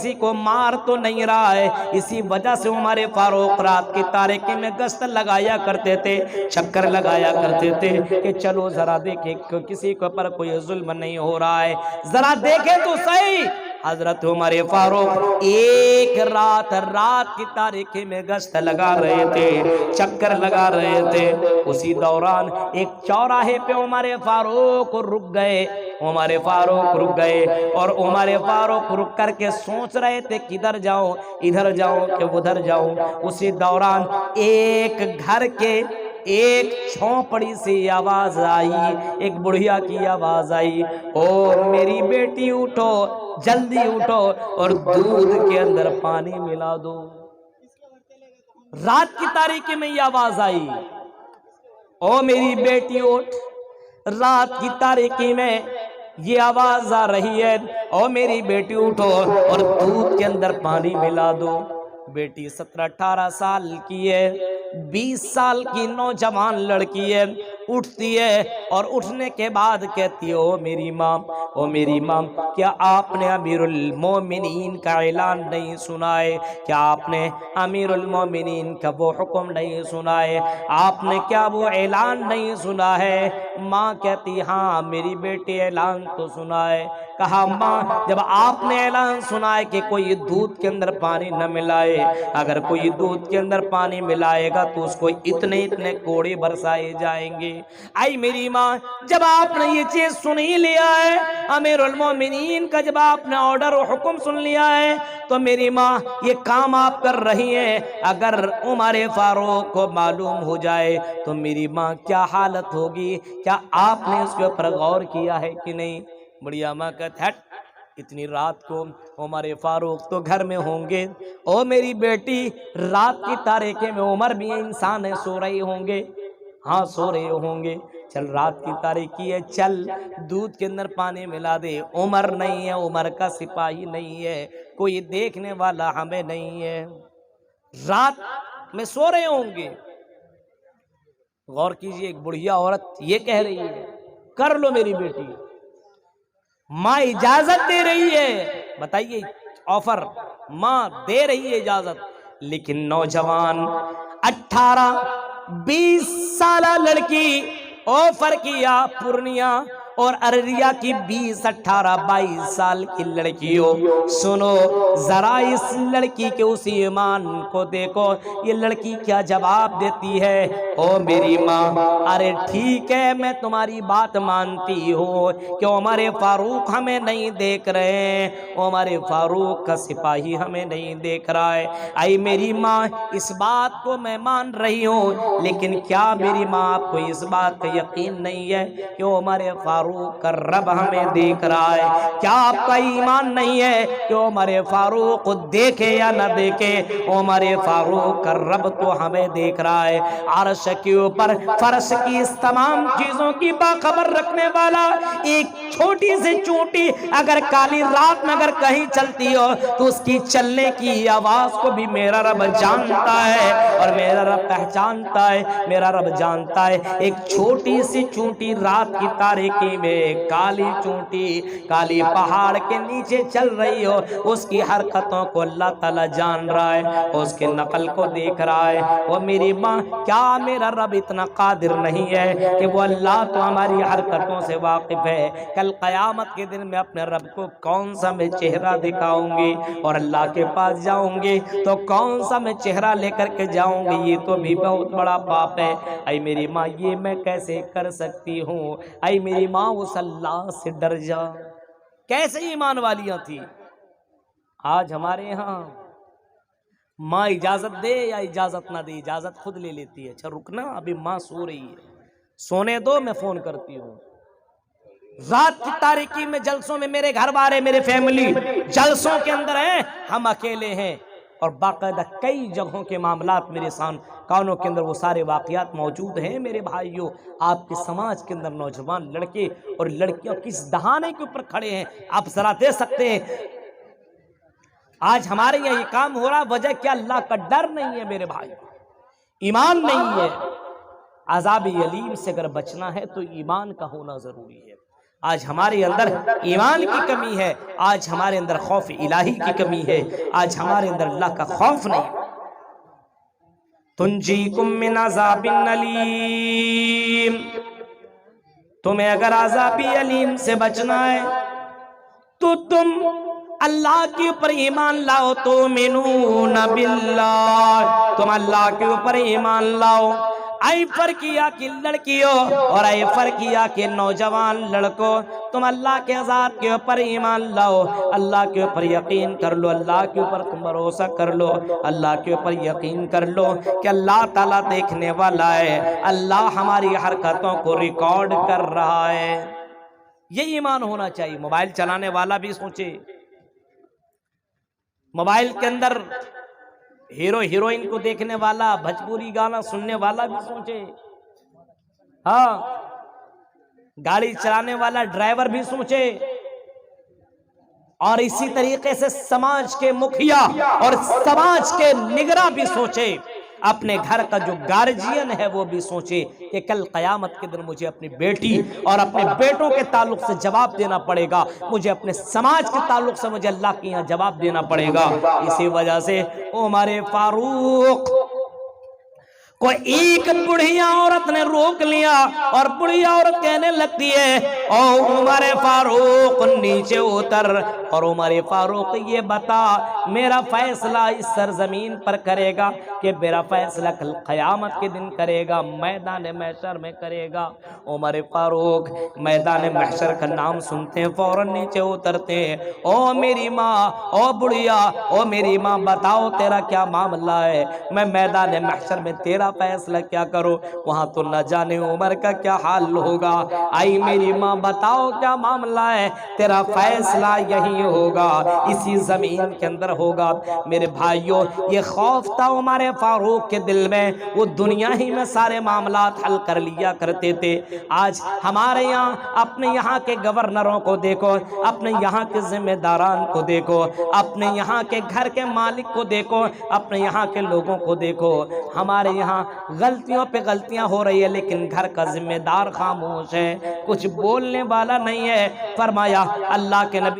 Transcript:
کسی کو مار تو نہیں رہا ہے۔ اسی وجہ سے عمر فاروق رات کی تاریکی میں گشت لگایا کرتے تھے، چکر لگایا کرتے تھے کہ چلو ذرا دیکھیں کسی کے اوپر کوئی ظلم نہیں ہو رہا ہے، ذرا دیکھیں تو صحیح۔ حضرت عمر فاروق ایک رات کی تاریکی میں گشت لگا رہے تھے، چکر لگا رہے تھے۔ اسی دوران ایک چوراہے پہ عمر فاروق رک گئے، عمر فاروق رک گئے، اور عمر فاروق رک کر کے سوچ رہے تھے کدھر جاؤں، ادھر جاؤں کہ ادھر جاؤں۔ اسی دوران ایک گھر کے ایک چھوپڑی سی آواز آئی، ایک بڑھیا کی آواز آئی، او میری بیٹی اٹھو، جلدی اٹھو اور دودھ کے اندر پانی ملا دو۔ رات کی تاریکی میں یہ آواز آئی، او میری بیٹی اٹھ، رات کی تاریکی میں یہ آواز آ رہی ہے، او میری بیٹی اٹھو اور دودھ کے اندر پانی ملا دو۔ بیٹی 17-18 سال کی ہے، 20 سال کی نوجوان لڑکی ہے، اٹھتی ہے اور اٹھنے کے بعد کہتی ہے، او میری ماں، او میری ماں، کیا آپ نے امیر المومنین کا اعلان نہیں سنا ہے؟ کیا آپ نے امیر المومنین کا وہ حکم نہیں سنا ہے؟ آپ نے کیا وہ اعلان نہیں سنا ہے؟ ماں کہتی ہاں میری بیٹی اعلان تو سنا ہے۔ کہا ماں جب آپ نے اعلان سنا ہے کہ کوئی دودھ کے اندر پانی نہ ملائے، اگر کوئی دودھ کے اندر پانی ملائے گا تو اس کو اتنے اتنے کوڑے برسائے جائیں گے۔ آئی میری ماں جب آپ نے یہ چیز سن ہی لیا ہے، امیر المومنین کا جب آپ نے آرڈر و حکم سن لیا ہے، تو میری ماں یہ کام آپ کر رہی ہیں، اگر عمر فاروق کو معلوم ہو جائے تو میری ماں کیا حالت ہوگی؟ کیا آپ نے اس کے اوپر غور کیا ہے کہ نہیں؟ بڑی ماں کہتے ہٹ، اتنی رات کو عمر فاروق تو گھر میں ہوں گے، او میری بیٹی رات کی تاریکی میں عمر بھی انسان ہے، سو رہے ہوں گے، ہاں سو رہے ہوں گے، چل رات کی تاریکی ہے، چل دودھ کے اندر پانی ملا دے۔ عمر نہیں ہے، عمر کا سپاہی نہیں ہے، کوئی دیکھنے والا ہمیں نہیں ہے، رات میں سو رہے ہوں گے۔ غور کیجئے، ایک بڑھیا عورت یہ کہہ رہی ہے کر لو میری بیٹی، ماں اجازت دے رہی ہے، بتائیے آفر، ماں دے رہی ہے اجازت، لیکن نوجوان 18-20 سالہ لڑکی آفر کیا پورنیہ اور ارریہ کی 20-18-22 سال کی لڑکیوں، سنو ذرا اس لڑکی کے اس ایمان کو دیکھو، یہ لڑکی کیا جواب دیتی ہے، او میری ماں ارے ٹھیک ہے میں تمہاری بات مانتی ہوں کہ عمر فاروق ہمیں نہیں دیکھ رہے ہیں، عمر فاروق کا سپاہی ہمیں نہیں دیکھ رہا ہے، آئی میری ماں اس بات کو میں مان رہی ہوں، لیکن کیا میری ماں آپ کو اس بات کا یقین نہیں ہے کہ عمر فاروق کا رب ہمیں دیکھ رہا ہے؟ کیا آپ کا ایمان نہیں ہے کہ عمر فاروق دیکھے یا نہ دیکھے، عمر فاروق کا رب تو ہمیں دیکھ رہا ہے، عرش کے اوپر فرش کی اس تمام چیزوں کی باخبر رکھنے والا، ایک چھوٹی سے چونٹی اگر کالی رات میں اگر کہیں چلتی ہو تو اس کی چلنے کی آواز کو بھی میرا رب جانتا ہے اور میرا رب پہچانتا ہے، میرا رب جانتا ہے۔ ایک چھوٹی سی چونٹی رات کی تاریکی میں کالی چونٹی کالی پہاڑ کے نیچے چل رہی ہو، اس کی حرکتوں کو اللہ تعالیٰ جان رہا ہے، اس کے نقل کو دیکھ رہا ہے۔ وہ میری ماں کیا میرا رب اتنا قادر نہیں ہے کہ وہ اللہ تو ہماری حرکتوں سے واقف ہے؟ کل قیامت کے دن میں اپنے رب کو کون سا میں چہرہ دکھاؤں گی اور اللہ کے پاس جاؤں گی تو کون سا میں چہرہ لے کر کے جاؤں گی؟ یہ تو بھی بہت بڑا پاپ ہے۔ اے میری ماں یہ میں کیسے کر سکتی ہوں؟ اے میری ماں اس اللہ سے ڈر جا۔ کیسے ایمان والیاں تھی؟ آج ہمارے ہاں ماں اجازت دے یا اجازت نہ دے اجازت خود لے لیتی ہے، اچھا رکنا ابھی ماں سو رہی ہے، سونے دو میں فون کرتی ہوں۔ رات کی تاریکی میں جلسوں میں میرے گھر والے میرے فیملی جلسوں کے اندر ہیں، ہم اکیلے ہیں اور باقاعدہ کئی جگہوں کے معاملات میرے کانوں کے اندر وہ سارے واقعات موجود ہیں۔ میرے بھائیوں آپ کے سماج کے اندر نوجوان لڑکے اور لڑکیاں کس دہانے کے اوپر کھڑے ہیں آپ ذرا دے سکتے ہیں؟ آج ہمارے یہاں یہ کام ہو رہا، وجہ کیا؟ اللہ کا ڈر نہیں ہے میرے بھائی، ایمان نہیں ہے۔ عذاب علیم سے اگر بچنا ہے تو ایمان کا ہونا ضروری ہے۔ آج ہمارے اندر ایمان کی کمی ہے، آج ہمارے اندر خوف الہی کی کمی ہے، آج ہمارے اندر اللہ کا خوف نہیں۔ تنجیکم من عذاب علیم، تمہیں اگر عذاب علیم سے بچنا ہے تو تم اللہ کے اوپر ایمان لاؤ، تؤمنون باللہ، تم اللہ کے اوپر ایمان لاؤ۔ اے فرقیہ کی لڑکیوں اور اے فرقیہ کے نوجوان لڑکوں، تم اللہ کے ذات کے اوپر ایمان لاؤ، اللہ کے اوپر یقین کر لو، اللہ کے اوپر تم بھروسہ کر لو، اللہ کے اوپر یقین کر لو کہ اللہ تعالیٰ دیکھنے والا ہے، اللہ ہماری حرکتوں کو ریکارڈ کر رہا ہے۔ یہ ایمان ہونا چاہیے۔ موبائل چلانے والا بھی سوچے، موبائل کے اندر ہیرو ہیروئن کو دیکھنے والا، بھجپوری گانا سننے والا بھی سوچے، ہاں، گاڑی چلانے والا ڈرائیور بھی سوچے، اور اسی طریقے سے سماج کے مکھیا اور سماج کے نگراں بھی سوچے، اپنے گھر کا جو گارجین ہے وہ بھی سوچے کہ کل قیامت کے دن مجھے اپنی بیٹی اور اپنے بیٹوں کے تعلق سے جواب دینا پڑے گا، مجھے اپنے سماج کے تعلق سے مجھے اللہ کے یہاں جواب دینا پڑے گا۔ اسی وجہ سے عمر فاروق کو ایک بڑھیا عورت نے روک لیا، اور بڑھیا عورت کہنے لگتی ہے، او عمر فاروق نیچے اتر، اور عمر فاروق یہ بتا میرا فیصلہ اس سرزمین پر کرے گا کہ میرا فیصلہ کل قیامت کے دن کرے گا، میدان محشر میں کرے گا۔ عمر فاروق میدان محشر کا نام سنتے ہیں فوراً نیچے اترتے ہیں، او میری ماں، او بڑھیا، او میری ماں بتاؤ تیرا کیا معاملہ ہے، میں میدان محشر میں تیرا فیصلہ کیا کرو، وہاں تو نہ جانے عمر کا کیا حال ہوگا، آئی میری ماں بتاؤ کیا معاملہ ہے، تیرا فیصلہ یہی ہوگا، اسی زمین کے اندر ہوگا۔ میرے بھائیوں، یہ خوف تھا عمر فاروق کے دل میں، وہ دنیا ہی میں سارے معاملات حل کر لیا کرتے تھے۔ آج ہمارے یہاں اپنے یہاں کے گورنروں کو دیکھو، اپنے یہاں کے ذمہ داران کو دیکھو، اپنے یہاں کے گھر کے مالک کو دیکھو، اپنے یہاں کے لوگوں کو دیکھو، ہمارے یہاں غلطیوں پہ غلطیاں ہو رہی ہے لیکن گھر کا ذمہ دار خاموش ہے، کچھ بولنے والا نہیں ہے۔ فرمایا اللہ کے نبی